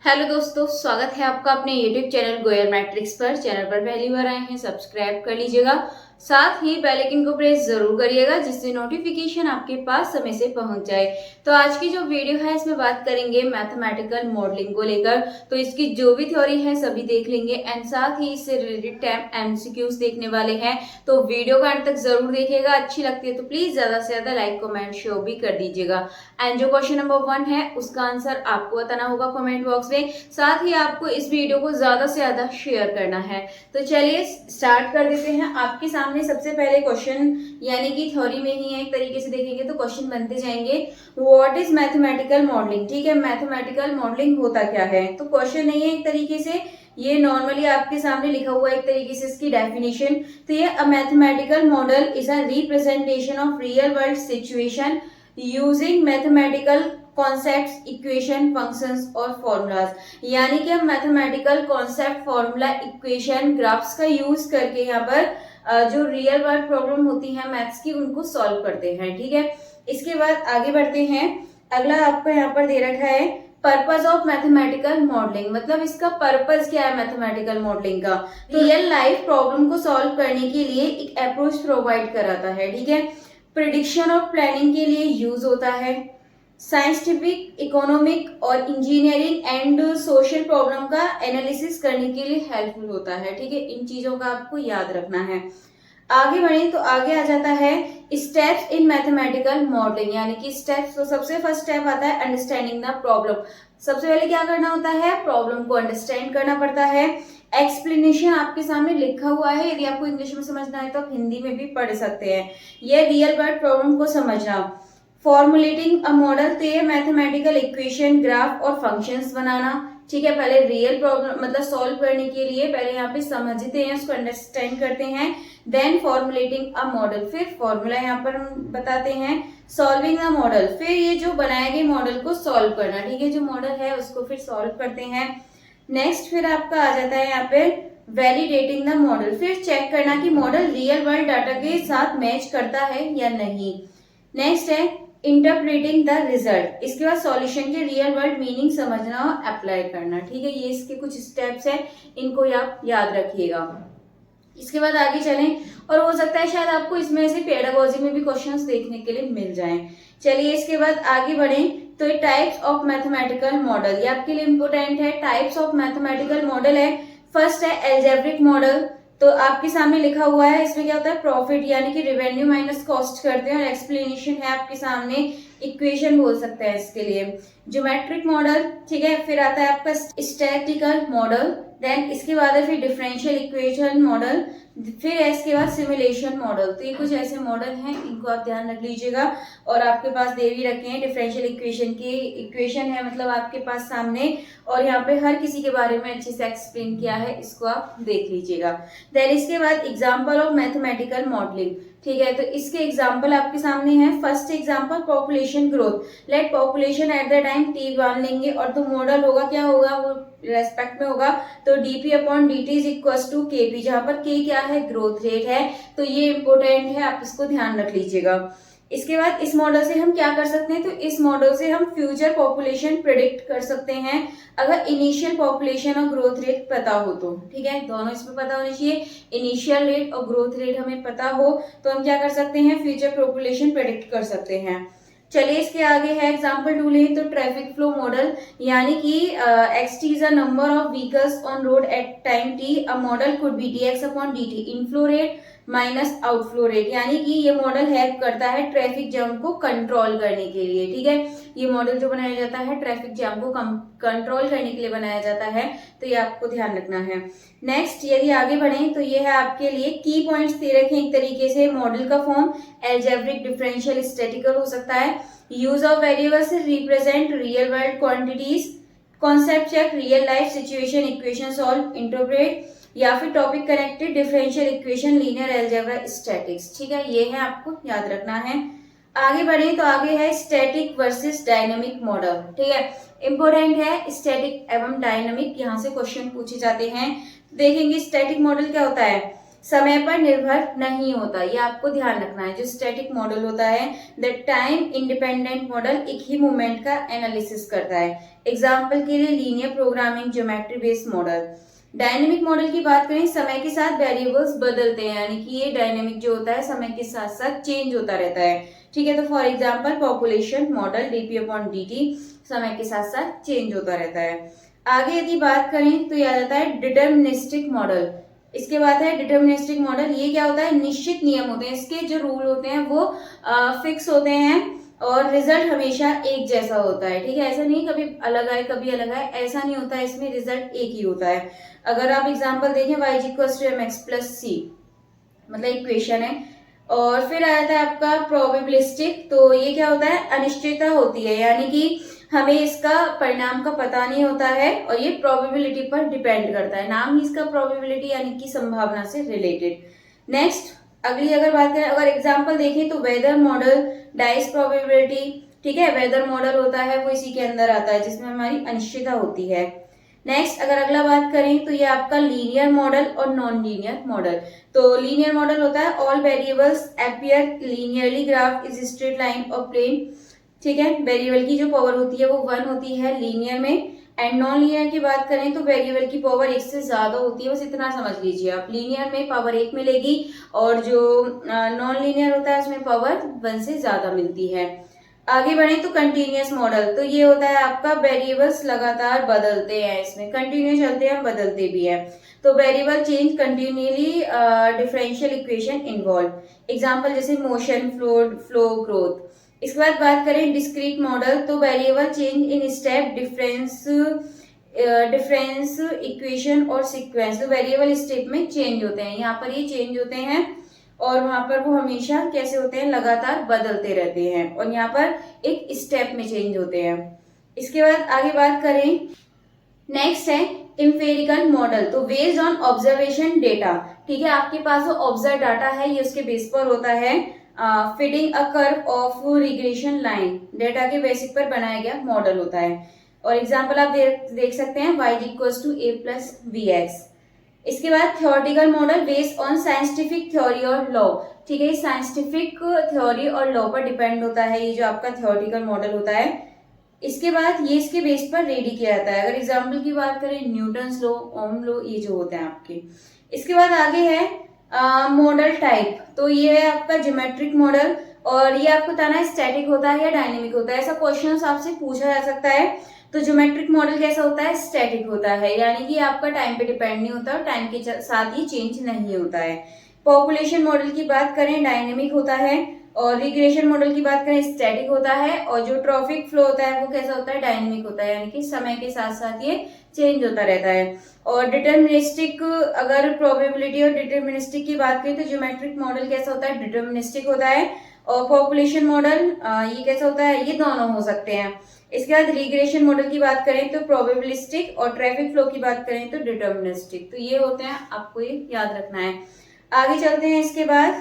Hello दोस्तों, स्वागत है आपका अपने YouTube चैनल गोयर मैट्रिक्स पर। चैनल पर पहली बार आए हैं, सब्सक्राइब कर लीजिएगा। साथ ही बेल आइकन को प्रेस जरूर करिएगा जिससे नोटिफिकेशन आपके पास समय से पहुंच जाए। तो आज की जो वीडियो है इसमें बात करेंगे मैथमेटिकल मॉडलिंग को लेकर। तो इसकी जो भी थ्योरी है सभी देख लेंगे एंड साथ ही इससे रिलेटेड टाइप एमसीक्यूज देखने वाले हैं। तो वीडियो का अंत तक जरूर देखिएगा। अच्छी लगती है तो प्लीज ज्यादा से ज्यादा लाइक कमेंट शो भी कर दीजिएगा। एंड जो क्वेश्चन नंबर 1 है उसका आंसर आपको बताना होगा कमेंट बॉक्स में। साथ ही आपको इस वीडियो को ज्यादा से ज्यादा शेयर करना है। तो चलिए स्टार्ट कर देते हैं। आपके सामने सबसे पहले क्वेश्चन यानी कि थ्योरी में ही है, एक तरीके से देखेंगे तो क्वेश्चन बनते जाएंगे। What is mathematical modelling. ठीक है, मैथमेटिकल मॉडलिंग होता क्या है। तो क्वेश्चन नहीं है, एक तरीके से ये नॉर्मली आपके सामने लिखा हुआ है, एक तरीके से इसकी डेफिनेशन। तो ये a mathematical model is a representation of real world situation using mathematical concepts, equation, functions और फॉर्मूलाज। यानी कि हम mathematical concept, formula, equation, graphs का यूज करके यहाँ पर जो रियल वर्ल्ड प्रॉब्लम होती है मैथ्स की उनको सॉल्व करते हैं। ठीक है, इसके बाद आगे बढ़ते हैं। अगला आपको यहाँ पर दे रखा है पर्पज ऑफ मैथमेटिकल मॉडलिंग। मतलब इसका पर्पज क्या है मैथमेटिकल मॉडलिंग का। तो रियल लाइफ प्रॉब्लम को सॉल्व करने के लिए एक अप्रोच प्रोवाइड कराता है। ठीक है, प्रिडिक्शन और प्लानिंग के लिए यूज होता है। साइंटिफिक, इकोनॉमिक और इंजीनियरिंग एंड सोशल प्रॉब्लम का एनालिसिस करने के लिए हेल्पफुल होता है। ठीक है, इन चीजों का आपको याद रखना है। आगे बढ़े तो आगे आ जाता है स्टेप्स इन मैथमेटिकल मॉडलिंग। यानी कि स्टेप्स, तो सबसे फर्स्ट स्टेप आता है अंडरस्टैंडिंग द प्रॉब्लम। सबसे पहले क्या करना होता है, प्रॉब्लम को अंडरस्टैंड करना पड़ता है। एक्सप्लेनेशन आपके सामने लिखा हुआ है, यदि आपको इंग्लिश में समझना है तो आप हिंदी में भी पढ़ सकते हैं। ये रियल वर्ल्ड प्रॉब्लम को समझना। फॉर्मुलेटिंग अ मॉडल, तो ये मैथमेटिकल इक्वेशन, ग्राफ और फंक्शंस बनाना। ठीक है, पहले रियल प्रॉब्लम मतलब सॉल्व करने के लिए पहले यहाँ पे समझते हैं, उसको अंडरस्टैंड करते हैं। देन फॉर्मुलेटिंग अ मॉडल, फिर फॉर्मूला यहाँ पर हम बताते हैं। सॉल्विंग अ मॉडल, फिर ये जो बनाए गए मॉडल को सॉल्व करना। ठीक है, जो मॉडल है उसको फिर सॉल्व करते हैं। नेक्स्ट फिर आपका आ जाता है यहाँ पे वैलिडेटिंग द मॉडल, फिर चेक करना कि मॉडल रियल वर्ल्ड डाटा के साथ मैच करता है या नहीं। नेक्स्ट है इंटरप्रेटिंग द रिजल्ट, इसके बाद सॉल्यूशन के रियल वर्ल्ड मीनिंग समझना और अप्लाई करना। ठीक है, ये इसके कुछ स्टेप्स हैं, इनको आप याद रखिएगा। इसके बाद आगे चलें और हो सकता है शायद आपको इसमें से पेडागोजी में भी क्वेश्चंस देखने के लिए मिल जाएं। चलिए इसके बाद आगे बढ़ें। तो टाइप्स ऑफ मैथमेटिकल मॉडल, ये आपके लिए इंपोर्टेंट है। टाइप्स ऑफ मैथमेटिकल मॉडल है, फर्स्ट है एल्जेब्रिक मॉडल। तो आपके सामने लिखा हुआ है, इसमें क्या होता है, प्रॉफिट यानी कि रेवेन्यू माइनस कॉस्ट करते हैं। और एक्सप्लेनेशन है आपके सामने, इक्वेशन बोल सकते हैं इसके लिए। ज्योमेट्रिक मॉडल, ठीक है। फिर आता है आपका स्टैटिकल मॉडल, देन इसके बाद है फिर डिफरेंशियल इक्वेशन मॉडल, फिर है इसके बाद सिमुलेशन मॉडल। तो ये कुछ ऐसे मॉडल हैं, इनको आप ध्यान रख लीजिएगा। और आपके पास दे भी रखे हैं डिफरेंशियल इक्वेशन की इक्वेशन है, मतलब आपके पास सामने, और यहाँ पे हर किसी के बारे में अच्छे से एक्सप्लेन किया है, इसको आप देख लीजिएगा। देन इसके बाद एग्जाम्पल ऑफ मैथमेटिकल मॉडलिंग, ठीक है। तो इसके एग्जाम्पल आपके सामने है। First example population growth. Let population at the time T1 लेंगे और तो मॉडल होगा, क्या होगा, वो रेस्पेक्ट में होगा। तो dp upon dt is equal to kp, जहां पर k क्या है, ग्रोथ रेट है। तो ये इंपोर्टेंट है, आप इसको ध्यान रख लीजिएगा। इसके बाद इस मॉडल से हम क्या कर सकते हैं, तो इस मॉडल से हम फ्यूचर पॉपुलेशन प्रिडिक्ट कर सकते हैं, अगर इनिशियल पॉपुलेशन और ग्रोथ रेट पता हो तो। ठीक है, दोनों इसमें पता होनी चाहिए। इनिशियल रेट और ग्रोथ रेट हमें पता हो तो हम क्या कर सकते हैं, फ्यूचर पॉपुलेशन प्रिडिक्ट कर सकते हैं। चलिए इसके आगे है एग्जाम्पल 2 लें तो ट्रैफिक फ्लो मॉडल, यानी कि xt is a number of vehicles on road at time t। A model could be dx upon dt, inflow rate minus outflow rate. यानी कि ये मॉडल हेल्प करता है ट्रैफिक जाम को कंट्रोल करने के लिए। ठीक है, ये मॉडल जो बनाया जाता है ट्रैफिक जाम को कंट्रोल करने के लिए बनाया जाता है, तो ये आपको ध्यान रखना है। नेक्स्ट यदि आगे बढ़े तो ये है आपके लिए की पॉइंट्स दे रखे हैं एक तरीके से। मॉडल का फॉर्म एल्जेब्रिक, डिफरेंशियल, स्टैटिकल हो सकता है। Use of variables represent real world quantities. Concept check, real life situation, equation solve, interpret, या फिर topic connected, differential equation, linear algebra, statics. ठीक है, ये है आपको याद रखना है। आगे बढ़े तो आगे है स्टैटिक वर्सेस डायनामिक मॉडल। ठीक है, इंपोर्टेंट है स्टैटिक एवं डायनामिक, यहाँ से क्वेश्चन पूछे जाते हैं। देखेंगे स्टैटिक मॉडल क्या होता है। समय पर निर्भर नहीं होता, ये आपको ध्यान रखना है। जो स्टैटिक मॉडल होता है द टाइम इंडिपेंडेंट मॉडल एक ही मूवमेंट का एनालिसिस करता है। एग्जाम्पल के लिए linear programming, geometry based model. Dynamic model की बात करें, समय के साथ वेरिएबल्स बदलते हैं, यानी कि ये डायनेमिक जो होता है समय के साथ साथ चेंज होता रहता है। ठीक है, तो for example population model dp/dt समय के साथ साथ चेंज होता रहता है। आगे यदि बात करें तो यह आ जाता है डिटर्मिनिस्टिक मॉडल। इसके बाद है डिटर्मिनिस्टिक मॉडल। ये क्या होता है, निश्चित नियम होते हैं, इसके जो रूल होते हैं वो फिक्स होते हैं और रिजल्ट हमेशा एक जैसा होता है। ठीक है, ऐसा नहीं कभी अलग आए कभी अलग आए, ऐसा नहीं होता है, इसमें रिजल्ट एक ही होता है। अगर आप एग्जांपल देखें y=mx+c, मतलब इक्वेशन है। और फिर आ जाता है आपका प्रोबेबिलिस्टिक, तो ये क्या होता है, अनिश्चितता होती है, यानी कि हमें इसका परिणाम का पता नहीं होता है और ये प्रोबेबिलिटी पर डिपेंड करता है। नाम ही इसका प्रोबेबिलिटी यानी कि संभावना से रिलेटेड। नेक्स्ट अगली अगर बात करें, अगर एग्जांपल देखें तो वेदर मॉडल, डाइस प्रोबेबिलिटी। ठीक है, वेदर मॉडल होता है वो इसी के अंदर आता है जिसमें हमारी अनिश्चितता होती है। नेक्स्ट अगर अगला बात करें तो ये आपका लीनियर मॉडल और नॉन लीनियर मॉडल। तो लीनियर मॉडल होता है all variables appear linearly, graph is straight line और प्लेन। ठीक है, वेरिएबल की जो पावर होती है वो 1 होती है लीनियर में। एंड नॉन लीनियर की बात करें तो वेरिएबल की पावर 1 से ज्यादा होती है, बस इतना समझ लीजिए आप। लीनियर में पावर 1 मिलेगी और जो नॉन लीनियर होता है उसमें पावर 1 से ज्यादा मिलती है। आगे बढ़े तो कंटिन्यूअस मॉडल, तो ये होता है आपका वेरिएबल्स लगातार बदलते हैं, इसमें कंटिन्यू चलते हैं बदलते भी हैं। तो variable change continually, differential equation involve. Example जैसे मोशन, फ्लो, ग्रोथ। इसके बाद बात करें डिस्क्रीट मॉडल, तो variable change in step, difference equation और सीक्वेंस। तो वेरिएबल स्टेप में चेंज होते हैं, यहाँ पर ये चेंज होते हैं और वहां पर वो हमेशा कैसे होते हैं, लगातार बदलते रहते हैं और यहाँ पर एक स्टेप में चेंज होते हैं। इसके बाद आगे बात करें, नेक्स्ट है इंफेरिकल मॉडल, तो बेस्ड ऑन ऑब्जर्वेशन डेटा। ठीक है, आपके पास जो ऑब्जर्व डाटा है ये उसके बेस पर होता है। Fitting a curve of regression line, data के बेसिक पर बनाया गया मॉडल होता है। और एग्जाम्पल आप देख सकते हैं y=a+bx। इसके बाद theoretical model based on scientific theory और लॉ। ठीक है, साइंटिफिक थ्योरी और लॉ पर डिपेंड होता है ये जो आपका थ्योरेटिकल मॉडल होता है। इसके बाद ये इसके बेस पर रेडी किया जाता है। अगर एग्जांपल की बात करें न्यूटन्स लॉ, ओम लॉ, ये जो होते हैं आपके। इसके बाद आगे है मॉडल टाइप, तो ये है आपका ज्योमेट्रिक मॉडल और ये आपको बताना है स्टैटिक होता है या डायनेमिक होता है, ऐसा क्वेश्चन आपसे पूछा जा सकता है। तो ज्योमेट्रिक मॉडल कैसा होता है, स्टैटिक होता है, यानी कि आपका टाइम पे डिपेंड नहीं होता और टाइम के साथ ही चेंज नहीं होता है। पॉपुलेशन मॉडल की बात करें डायनेमिक होता है और रिग्रेशन मॉडल की बात करें स्टैटिक होता है। और जो ट्रॉफिक फ्लो होता है वो कैसा होता है, डायनेमिक होता है, यानी कि समय के साथ साथ ये चेंज होता रहता है। और डिटर्मिनिस्टिक, अगर प्रोबेबिलिटी और डिटर्मिनिस्टिक की बात करें तो ज्योमेट्रिक मॉडल कैसा होता है, डिटर्मिनिस्टिक होता है। और पॉपुलेशन मॉडल ये कैसा होता है, ये दोनों हो सकते हैं। इसके बाद रिग्रेशन मॉडल की बात करें तो प्रोबेबिलिस्टिक और ट्रैफिक फ्लो की बात करें तो डिटर्मिनिस्टिक। तो ये होते हैं, आपको ये याद रखना है। आगे चलते हैं, इसके बाद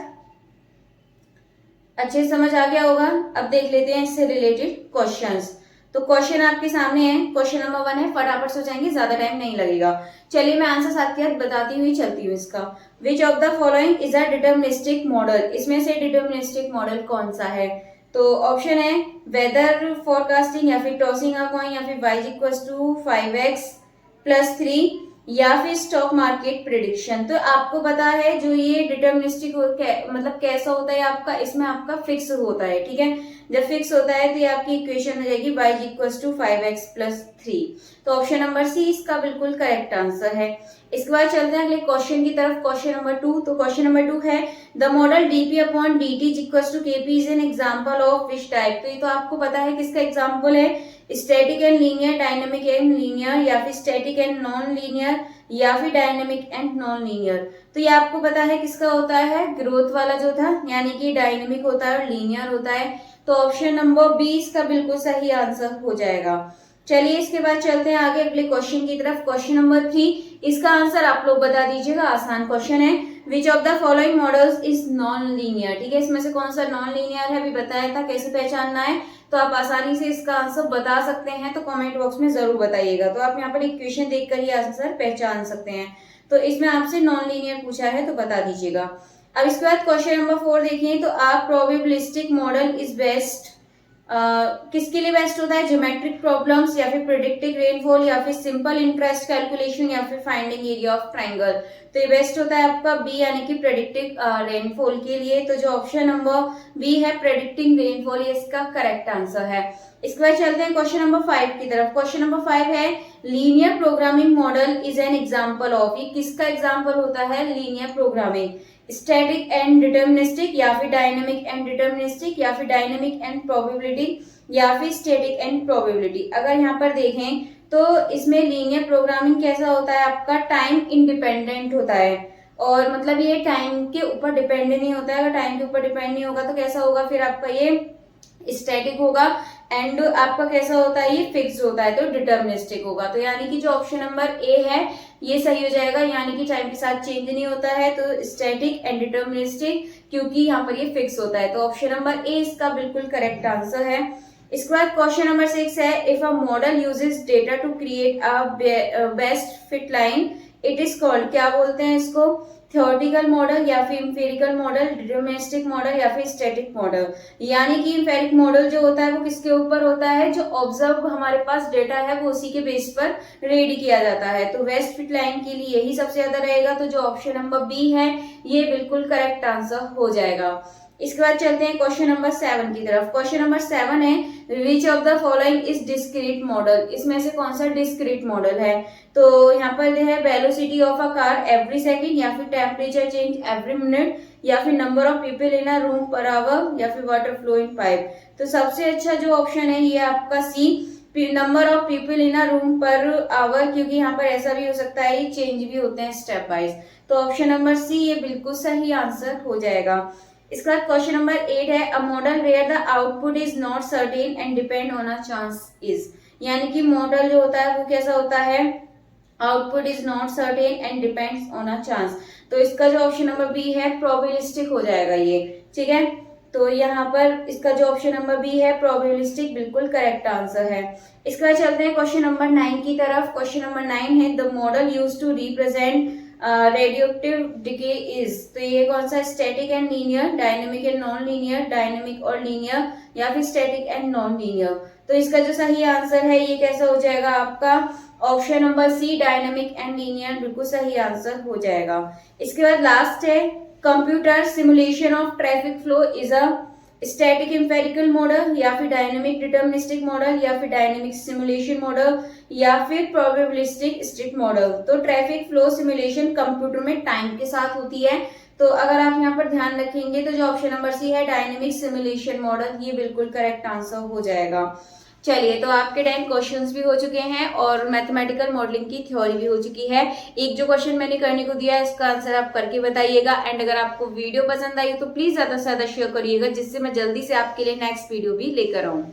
अच्छे से समझ आ गया होगा। अब देख लेते हैं इससे रिलेटेड क्वेश्चंस। तो क्वेश्चन आपके सामने है, क्वेश्चन नंबर 1 है, फटाफट से हो जाएंगे, ज्यादा टाइम नहीं लगेगा। चलिए मैं आंसर साथ के साथ बताती हुई चलती हूँ इसका। Which of the following is a deterministic model, इसमें से डिटर्मिनिस्टिक मॉडल कौन सा है। तो ऑप्शन है वेदर फोरकास्टिंग, या फिर टॉसिंग अ कॉइन, या फिर y=5x+3, या फिर स्टॉक मार्केट प्रिडिक्शन। तो आपको पता है जो ये डिटर्मिनिस्टिक मतलब कैसा होता है आपका, इसमें आपका फिक्स होता है। ठीक है, जब फिक्स होता है तो ये आपकी इक्वेशन हो जाएगी y=5x+3। तो ऑप्शन नंबर सी इसका बिल्कुल करेक्ट आंसर है। इसके बाद चलते हैं अगले क्वेश्चन की तरफ, क्वेश्चन नंबर 2। तो क्वेश्चन नंबर 2 है the model dp/dt is an example of which type. तो ये तो आपको पता है किसका एग्जांपल है, static and linear, dynamic and linear, या फिर स्टैटिक एंड नॉन लीनियर, या फिर डायनेमिक एंड नॉन लीनियर। तो ये आपको पता है किसका होता है, ग्रोथ वाला जो था, यानी कि डायनेमिक होता है और लीनियर होता है। तो ऑप्शन नंबर बी इसका बिल्कुल सही आंसर हो जाएगा। चलिए इसके बाद चलते हैं आगे अगले क्वेश्चन की तरफ, क्वेश्चन नंबर 3। इसका आंसर आप लोग बता दीजिएगा, आसान क्वेश्चन है। Which of the following models is non linear. ठीक है, इसमें से कौन सा नॉन लीनियर है, अभी बताया था कैसे पहचानना है। तो आप आसानी से इसका आंसर बता सकते हैं, तो कमेंट बॉक्स में जरूर बताइएगा। तो आप यहाँ पर इक्वेशन देखकर ही आंसर पहचान सकते हैं। तो इसमें आपसे नॉन लीनियर पूछा है तो बता दीजिएगा। अब इसके बाद क्वेश्चन नंबर 4 देखिए, तो आप प्रोबेबिलिस्टिक मॉडल इज बेस्ट किसके लिए बेस्ट होता है? ज्योमेट्रिक प्रॉब्लम्स या फिर प्रेडिक्टिव रेनफॉल या फिर सिंपल इंटरेस्ट कैलकुलेशन या फिर फाइंडिंग एरिया ऑफ ट्राइंगल। तो ये बेस्ट होता है आपका बी यानी कि प्रेडिक्टिव रेनफॉल के लिए। तो जो ऑप्शन नंबर बी है प्रेडिक्टिंग रेनफॉल, ये इसका करेक्ट आंसर है। इसके बाद चलते हैं क्वेश्चन नंबर 5 की तरफ। क्वेश्चन नंबर 5 है linear programming model is an example of. ये किसका एग्जांपल होता है? Linear programming. Static and deterministic या फिर डायनेमिक एंड डिटर्मिनिस्टिक या फिर डायनेमिक एंड प्रोबेबिलिटी या फिर स्टैटिक एंड प्रोबेबिलिटी। अगर यहाँ पर देखें तो इसमें लीनियर प्रोग्रामिंग कैसा होता है आपका? टाइम इंडिपेंडेंट होता है, और मतलब ये टाइम के ऊपर डिपेंड नहीं होता है। अगर टाइम के ऊपर डिपेंड नहीं होगा तो कैसा होगा फिर आपका? ये स्टैटिक होगा। एंड आपका कैसा होता है? ये फिक्स होता है, तो डिटर्मिनिस्टिक होगा। तो यानी कि जो ऑप्शन नंबर ए है ये सही हो जाएगा, यानी कि टाइम के साथ चेंज नहीं होता है, तो स्टैटिक एंड डिटर्मिनिस्टिक, क्योंकि यहाँ पर ये फिक्स होता है। तो ऑप्शन नंबर ए इसका बिल्कुल करेक्ट आंसर है। इसके बाद क्वेश्चन नंबर 6 है if a model uses data to create a best fit line it is called. क्या बोलते हैं इसको? थ्योरेटिकल मॉडल या फिर इंफेरिकल मॉडल, डिटरमिनिस्टिक मॉडल या फिर स्टैटिक मॉडल। यानी कि इंफेरिक मॉडल जो होता है वो किसके ऊपर होता है? जो ऑब्जर्व हमारे पास डेटा है वो उसी के बेस पर रेडी किया जाता है। तो वेस्ट फिट लाइन के लिए यही सबसे ज्यादा रहेगा। तो जो ऑप्शन नंबर बी है ये बिल्कुल करेक्ट आंसर हो जाएगा। इसके बाद चलते हैं क्वेश्चन नंबर 7 की तरफ। क्वेश्चन नंबर 7 है which of the following is discrete model. इसमें से कौन सा डिस्क्रीट मॉडल है? तो यहाँ पर है velocity of a car every second या फिर टेम्परेचर चेंज एवरी मिनट या फिर number of people in a room per our या फिर वाटर फ्लो इन पाइप। तो सबसे अच्छा जो ऑप्शन है ये आपका C, number of people in a room per hour, क्योंकि यहाँ पर ऐसा भी हो सकता है ये चेंज भी होते हैं स्टेप वाइज। तो ऑप्शन नंबर सी ये बिल्कुल सही आंसर हो जाएगा। इसका क्वेश्चन नंबर 8 है a model where the output is not certain and depend on a chance is. यानी कि मॉडल जो होता है वो कैसा होता है? Output is not certain and depends on a chance. तो इसका जो ऑप्शन नंबर बी है प्रोबेबिलिस्टिक हो जाएगा ये, ठीक है। तो यहाँ पर इसका जो ऑप्शन नंबर बी है प्रोबेबिलिस्टिक बिल्कुल करेक्ट आंसर है। इसके बाद चलते हैं क्वेश्चन नंबर 9 की तरफ। क्वेश्चन नंबर 9 है the model used to represent radioactive decay is. तो ये कौन सा? Static and linear, dynamic and non linear, dynamic और लीनियर या फिर स्टैटिक एंड नॉन लीनियर। तो इसका जो सही आंसर है ये कैसा हो जाएगा आपका? Option number C dynamic and linear बिल्कुल सही आंसर हो जाएगा। इसके बाद लास्ट है computer simulation of traffic flow is a static empirical model या फिर डायनेमिक डिटर्मिनिस्टिक मॉडल या फिर डायनेमिक सिमुलेशन मॉडल या फिर प्रोबेबिलिस्टिक स्ट्रिक्ट मॉडल। तो ट्रैफिक फ्लो सिमुलेशन कंप्यूटर में टाइम के साथ होती है। तो अगर आप यहाँ पर ध्यान रखेंगे तो जो ऑप्शन नंबर सी है डायनेमिक सिमुलेशन मॉडल ये बिल्कुल करेक्ट आंसर हो जाएगा। चलिए, तो आपके 10 क्वेश्चंस भी हो चुके हैं और मैथमेटिकल मॉडलिंग की थ्योरी भी हो चुकी है। एक जो क्वेश्चन मैंने करने को दिया है इसका आंसर आप करके बताइएगा। एंड अगर आपको वीडियो पसंद आई तो प्लीज ज्यादा से ज्यादा शेयर करिएगा, जिससे मैं जल्दी से आपके लिए नेक्स्ट वीडियो भी लेकर आऊँ।